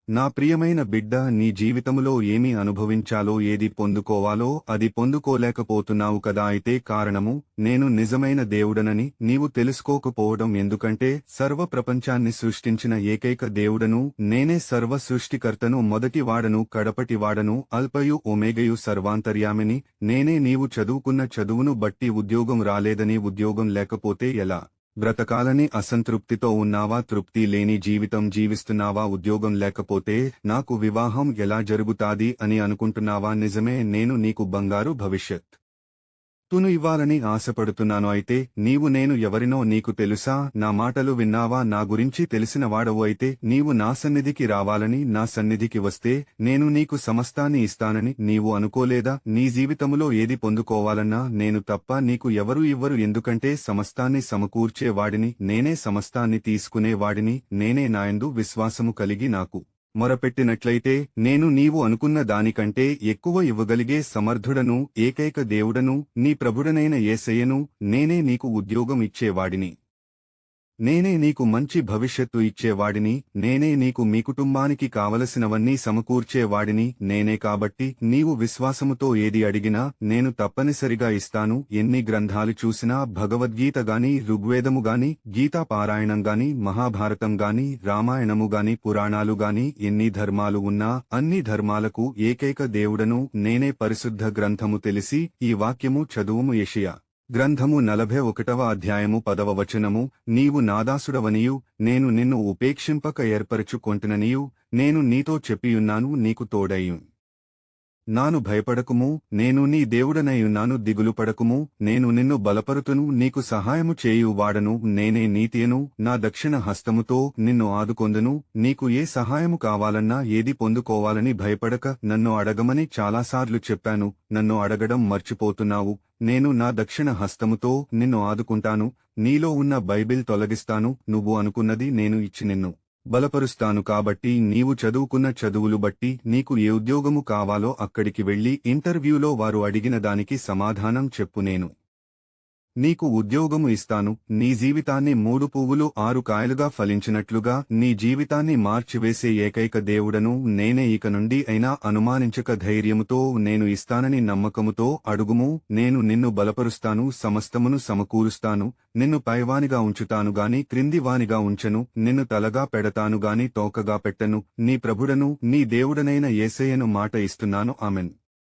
నా ప్రియమైన బిడ్డ, నీ జీవితములో ఏమి అనుభవించాలో, ఏది పొందుకోవాలో అది పొందుకోలేకపోతున్నావు కదా. అయితే కారణము, నేను నిజమైన దేవుడనని నీవు తెలుసుకోకపోవడం. ఎందుకంటే సర్వ ప్రపంచాన్ని సృష్టించిన ఏకైక దేవుడను నేనే, సర్వ సృష్టికర్తను, మొదటివాడను, కడపటివాడను, అల్పయు ఒమేగయు, సర్వాంతర్యామిని నేనే. నీవు చదువుకున్న చదువును బట్టి ఉద్యోగం రాలేదని, ఉద్యోగం లేకపోతే ఎలా బ్రతకాలని అసంతృప్తితో ఉన్నావా? తృప్తి లేని జీవితం జీవిస్తున్నావా? ఉద్యోగం లేకపోతే నాకు వివాహం ఎలా జరుగుతాది అని అనుకుంటున్నావా? నిజమే, నేను నీకు బంగారు భవిష్యత్ తును ఇవ్వాలని ఆశపడుతున్నాను. అయితే నీవు నేను ఎవరినో నీకు తెలుసా? నా మాటలు విన్నావా? నా గురించి తెలిసిన వాడవు అయితే నీవు నా సన్నిధికి రావాలని, నా సన్నిధికి వస్తే నేను నీకు సమస్తాన్ని ఇస్తానని నీవు అనుకోలేదా? నీ జీవితములో ఏది పొందుకోవాలన్నా నేను తప్ప నీకు ఎవరూ ఇవ్వరు. ఎందుకంటే సమస్తాన్ని సమకూర్చే వాడిని నేనే, సమస్తాన్ని తీసుకునే వాడిని నేనే. నాయందు విశ్వాసము కలిగి నాకు మొరపెట్టినట్లయితే నేను నీవు అనుకున్న దానికంటే ఎక్కువ ఇవ్వగలిగే సమర్థుడను, ఏకైక దేవుడను, నీ ప్రభుడనైన యేసయ్యను. నేనే నీకు ఉద్యోగం ఇచ్చేవాడిని. నేనే నీకు మంచి భవిష్యత్తు ఇచ్చేవాడిని. నేనే నీకు మీ కుటుంబానికి కావలసినవన్నీ సమకూర్చేవాడిని నేనే. కాబట్టి నీవు విశ్వాసముతో ఏది అడిగినా నేను తప్పనిసరిగా ఇస్తాను. ఎన్ని గ్రంథాలు చూసినా, భగవద్గీత గాని, ఋగ్వేదము గాని, గీతా పారాయణం గాని, మహాభారతం గాని, రామాయణము గాని, పురాణాలు గాని, ఎన్ని ధర్మాలు ఉన్నా అన్ని ధర్మాలకు ఏకైక దేవుడను నేనే. పరిశుద్ధ గ్రంథము తెలిసి ఈ వాక్యము చదువుము. యెషయా గ్రంథము 41వ అధ్యాయము 10వ వచనము. నీవు నాదాసుడవనియు నేను నిన్ను ఉపేక్షింపక ఏర్పరచుకొంటిననియు నేను నీతో చెప్పియున్నాను. నీకు తోడయ్యు నాను. భయపడకుము, నేను నీ దేవుడనైయున్నాను. దిగులుపడకుము, నేను నిన్ను బలపరుతును. నీకు సహాయము చేయు వాడను నేనే. నీతియను నా దక్షిణ హస్తముతో నిన్ను ఆదుకొందును. నీకు ఏ సహాయము కావాలన్నా, ఏది పొందుకోవాలని భయపడక నన్ను అడగమని చాలాసార్లు చెప్పాను. నన్ను అడగడం మర్చిపోతున్నావు. నేను నా దక్షిణ హస్తముతో నిన్ను ఆదుకుంటాను. నీలో ఉన్న బైబిల్ తొలగిస్తాను. నువ్వు అనుకున్నది నేను ఇచ్చి నిన్ను బలపరుస్తాను. కాబట్టి నీవు చదువుకున్న చదువులు బట్టి నీకు ఏ ఉద్యోగము కావాలో అక్కడికి వెళ్లి ఇంటర్వ్యూలో వారు అడిగిన దానికి సమాధానం చెప్పు. నేను నీకు ఉద్యోగము ఇస్తాను. నీ జీవితాన్ని 3 పువ్వులు 6 కాయలుగా ఫలించినట్లుగా నీ జీవితాన్ని మార్చివేసే ఏకైక దేవుడను నేనే. ఇక నుండి అయినా అనుమానించక ధైర్యముతో నేను ఇస్తానని నమ్మకముతో అడుగుము. నేను నిన్ను బలపరుస్తాను, సమస్తమును సమకూరుస్తాను. నిన్ను పైవానిగా ఉంచుతాను గాని క్రిందివానిగా ఉంచను. నిన్ను తలగా పెడతాను గాని తోకగా పెట్టను. నీ ప్రభుడను నీ దేవుడనైన యేసయ్యను మాట ఇస్తున్నాను. ఆమెన్.